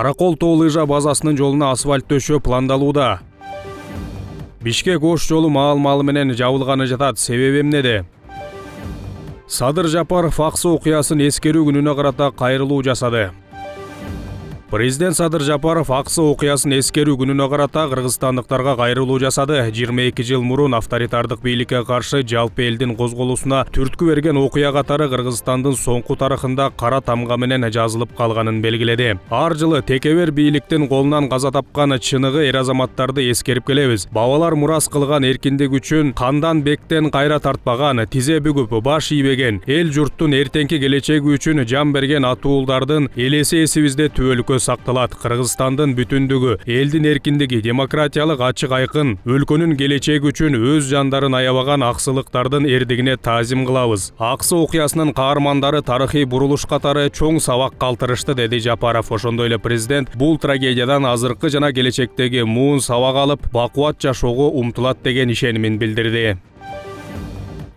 Каракол тоо лыжа базасынын жолуна асфальт төшөө пландалууда. Бишкек Ош жолу маал-маалы менен жабылганы жатат. Себеби эмнеде? Садыр Жапаров Аксы окуясын эскерүү күнүнө карата кайрылуу жасады. Президент Садыр Жапаров Аксы окуясын эскерүү күнүнө карата кыргызстандыктарга кайрылуу жасады. 22 жыл мурун авторитардык бийликке каршы жалпы элдин козголуусуна түрткү берген окуя катары Кыргызстандын соңку тарыхында кара тамга менен жазылып калганын белгиледи. Ар жылы текебер бийликтин колунан каза тапкан чыныгы эр азаматтарды эскерип келебиз. Бабалар мурас кылган эркиндик үчүн кандан бектен кайра тартпаган, тизе бүгүп баш ийбеген, эл журттун эртеңки келечеги үчүн жан берген атуулдардын элеси эсибизде түбөлүккө сакталат. Кыргызстандын бүтүндүгү, элдин эркиндиги, демократиялык ачык айкын, өлкөнүн келечеги үчүн өз жандарын аябаган аксылыктардын эрдигине таазим кылабыз. Аксы окуясынын каармандары тарыхый бурулуш катары чоң сабак калтырышты, деди Жапаров. Ошондой эле президент бул трагедиядан азыркы жана келечектеги муун сабак алып, бакубат жашоого умтулат деген ишенимин билдирди.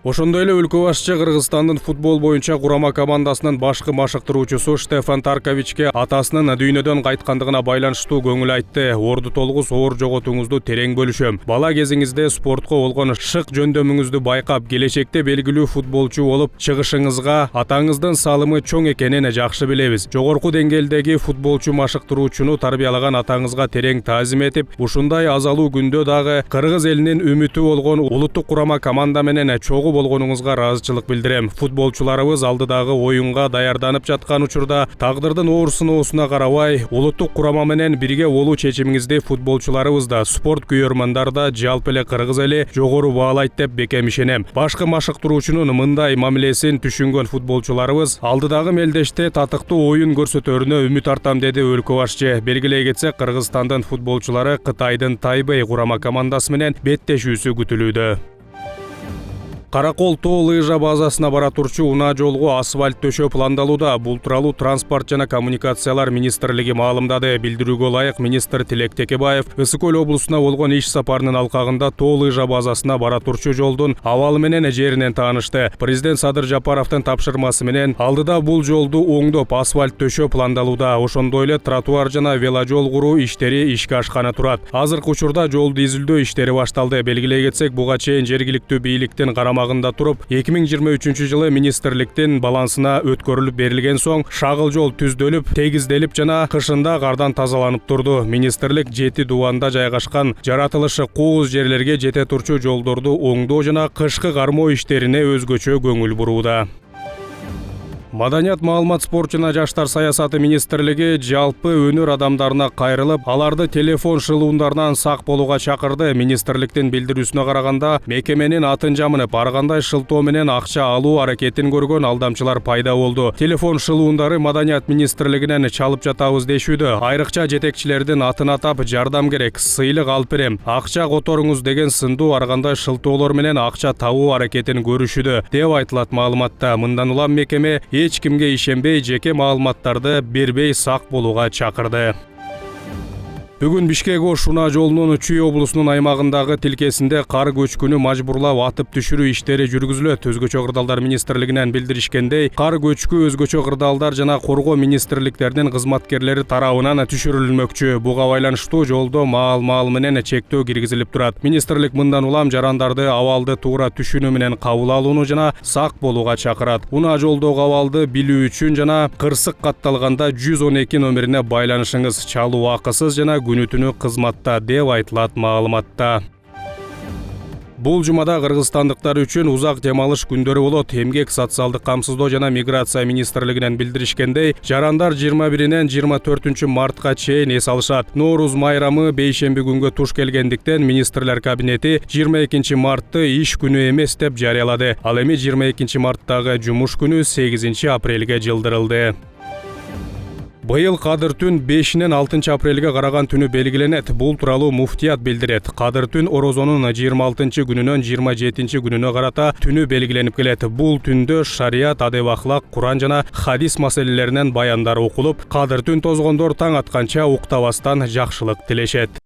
Ошондой эле өлкө башчы Кыргызстандын футбол боюнча курама командасынын башкы машыктыруучусу Штефан Тарковичке атасынын дүйнөдөн кайткандыгына байланыштуу көңүл айтты. Орду толгус оор жоготуңузду терең бөлүшөм. Бала кезиңизде спортко болгон шык жөндөмүңүздү байкап, келечекте белгилүү футболчу болуп чыгышыңызга атаңыздын салымы чоң экенин жакшы билебиз. Жогорку деңгээлдеги футболчу машыктыруучуну тарбиялаган атаңызга терең таазим этип, ушундай азалуу күндө дагы кыргыз элинин үмүтү болгон улуттук курама команда менен чогуу болгонуңузга ыраазычылык билдирем. Футболчуларыбыз алдыдагы оюнга даярданып жаткан учурда тагдырдын оор сыноосуна карабай, улуттук курама менен бирге болуу чечимиңизди футболчуларыбыз да, спорт күйөрмандар да, жалпы эле кыргыз эли жогору баалайт деп бекем ишенем. Башкы машыктыруучунун мындай мамилесин түшүнгөн футболчуларыбыз алдыдагы мелдеште татыктуу оюн көрсөтөрүнө үмүт артам, деди өлкө башчы. Белгилей кетсек, Кыргызстандын футболчулары Кытайдын Тайбэй курама командасы менен беттешүүсү күтүлүүдө. Каракол тоо лыжа базасына бара турчу унаа жолго асфальт төшөө пландалууда. Бул тууралуу Транспорт жана коммуникациялар министрлиги маалымдады. Билдирүүгө ылайык, министр Тилек Текебаев Ысык Көл облусуна болгон иш сапарынын алкагында тоо лыжа базасына бара турчу жолдун абалы менен жеринен таанышты. Президент Садыр Жапаровдун тапшырмасы менен алдыда бул жолду оңдоп асфальт төшөө пландалууда. Ошондой эле тротуар жана веложол куруу иштери ишке ашканы турат. Азыркы учурда жолду изилдөө иштери башталды. Белгилей кетсек, буга чейин жергиликтүү бийликтин карамагында туруп 2023 жылы министрликтин балансына өткөрүлүп берилген соң шагыл жол түздөлүп, тегизделип жана кышында кардан тазаланып турду. Министрлик 7 дубанда жайгашкан жаратылышы кооз жерлерге жете турчу жолдорду оңдоо жана кышкы кармоо иштерине өзгөчө көңүл бурууда. Маданият, маалымат, спорт жана жаштар саясаты министрлиги жалпы өнөр адамдарына кайрылып, аларды телефон шылуундарынан сак болууга чакырды. Министрликтин билдирүүсүнө караганда, мекеменин атын жамынып, ар кандай шылтоо менен акча алуу аракетин көргөн алдамчылар пайда болду. Телефон шылуундары Маданият министрлигинен чалып жатабыз дешүүдө. Айрыкча жетекчилердин атын атап, жардам керек, сыйлык алып берем, акча которуңуз деген сындуу ар кандай шылтоолор менен акча табуу аракетин көрүшүүдө, деп айтылат маалыматта. Мындан улам мекеме эч кимге ишенбей, жеке маалыматтарды бербей сак болууга чакырды. Бүгүн Бишкек Ош унаа жолунун Чүй облусунун аймагындагы тилкесинде кар көчкүнү мажбурлап атып түшүрүү иштери жүргүзүлөт. Өзгөчө кырдаалдар министрлигинен билдиришкендей, кар көчкү өзгөчө кырдаалдар жана коргоо министрликтеринин кызматкерлери тарабынан түшүрүлмөкчү. Буга байланыштуу жолдо маал менен чектөө киргизилип турат. Министрлик мындан улам жарандарды абалды туура түшүнүү менен кабыл алууну жана сак болууга чакырат. Унаа жолдогу абалды билүү үчүн жана кырсык катталганда 112 номерине байланышыңыз. Чалуу акысыз жана күнү-түнү кызматта, деп айтылат маалыматта. Бул жумада кыргызстандыктар үчүн узак дем алыш күндөрү болот. Эмгек, социалдык камсыздоо жана миграция министрлигинен билдиришкендей, жарандар 21-нен 24 мартка чейин эс алышат. Нооруз майрамы бейшемби күнгө туш келгендиктен министрлер кабинети 22 мартты иш күнү эмес деп жарыялады. Ал эми 22 марттагы жумуш күнү 8 апрелге жылдырылды. Быйыл Кадыр түн 5-нен 6 апрелге караган түнү белгиленет. Бул тууралуу муфтият билдирет. Кадыр түн Орозонун 26 күнүнөн 27 күнүнө карата түнү белгиленип келет. Бул түндө шарият, адеп-ахлак, Куран жана хадис маселелеринен баяндар окулуп, Кадыр түн тозгондор таң атканча уктабастан жакшылык тилешет.